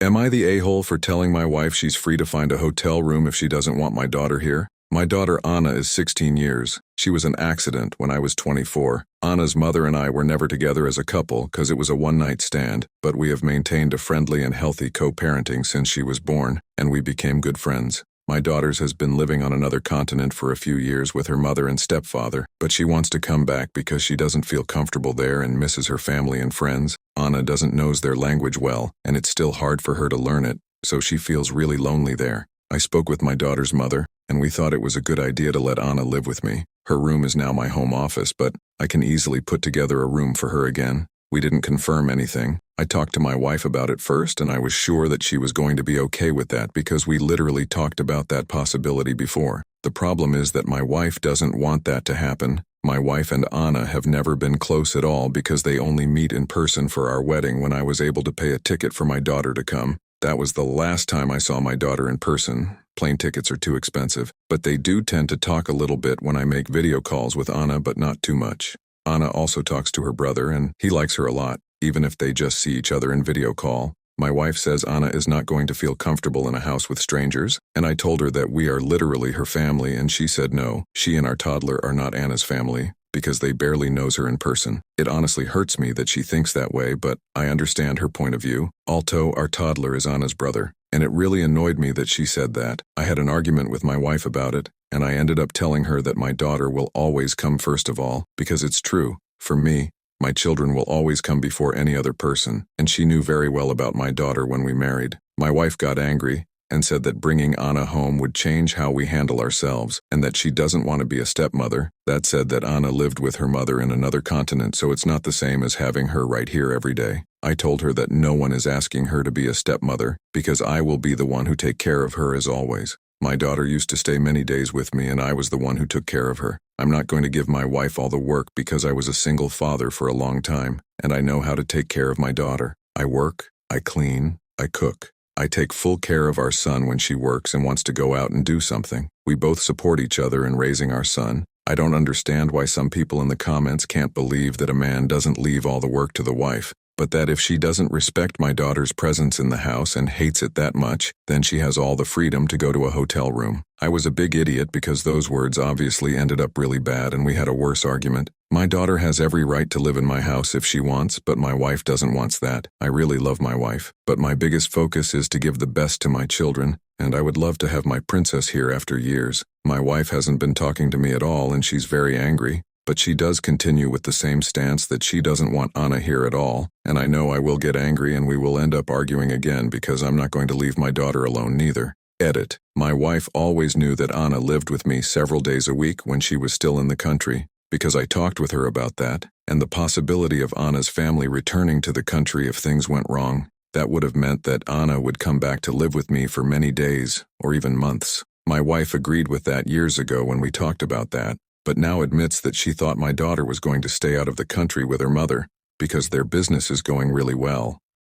Am I the a-hole for telling my wife she's free to find a hotel room if she doesn't want my daughter here? My daughter Anna is 16 years. She was an accident when I was 24. Anna's mother and I were never together as a couple because it was a one-night stand, but we have maintained a friendly and healthy co-parenting since she was born, and we became good friends. My daughter has been living on another continent for a few years with her mother and stepfather, but she wants to come back because she doesn't feel comfortable there and misses her family and friends. Anna doesn't know their language well, and it's still hard for her to learn it, so she feels really lonely there. I spoke with my daughter's mother, and we thought it was a good idea to let Anna live with me. Her room is now my home office, but I can easily put together a room for her again. We didn't confirm anything. I talked to my wife about it first, and I was sure that she was going to be okay with that because we literally talked about that possibility before. The problem is that my wife doesn't want that to happen. My wife and Anna have never been close at all because they only meet in person for our wedding when I was able to pay a ticket for my daughter to come. That was the last time I saw my daughter in person. Plane tickets are too expensive, but they do tend to talk a little bit when I make video calls with Anna, but not too much. Anna also talks to her brother, and he likes her a lot, even if they just see each other in video call. My wife says Anna is not going to feel comfortable in a house with strangers, and I told her that we are literally her family, and she said no, she and our toddler are not Anna's family, because they barely knows her in person. It honestly hurts me that she thinks that way, but I understand her point of view. Also, our toddler is Anna's brother, and it really annoyed me that she said that. I had an argument with my wife about it, and I ended up telling her that my daughter will always come first of all, because it's true. For me, my children will always come before any other person, and she knew very well about my daughter when we married. My wife got angry and said that bringing Anna home would change how we handle ourselves, and that she doesn't want to be a stepmother. That said that Anna lived with her mother in another continent, so it's not the same as having her right here every day. I told her that no one is asking her to be a stepmother, because I will be the one who take care of her as always. My daughter used to stay many days with me, and I was the one who took care of her. I'm not going to give my wife all the work because I was a single father for a long time, and I know how to take care of my daughter. I work, I clean, I cook. I take full care of our son when she works and wants to go out and do something. We both support each other in raising our son. I don't understand why some people in the comments can't believe that a man doesn't leave all the work to the wife, but that if she doesn't respect my daughter's presence in the house and hates it that much, then she has all the freedom to go to a hotel room. I was a big idiot because those words obviously ended up really bad and we had a worse argument. My daughter has every right to live in my house if she wants, but my wife doesn't want that. I really love my wife, but my biggest focus is to give the best to my children, and I would love to have my princess here after years. My wife hasn't been talking to me at all and she's very angry. But she does continue with the same stance that she doesn't want Anna here at all, and I know I will get angry and we will end up arguing again because I'm not going to leave my daughter alone neither. Edit. My wife always knew that Anna lived with me several days a week when she was still in the country, because I talked with her about that, and the possibility of Anna's family returning to the country if things went wrong. That would have meant that Anna would come back to live with me for many days, or even months. My wife agreed with that years ago when we talked about that, but now admits that she thought my daughter was going to stay out of the country with her mother because their business is going really well.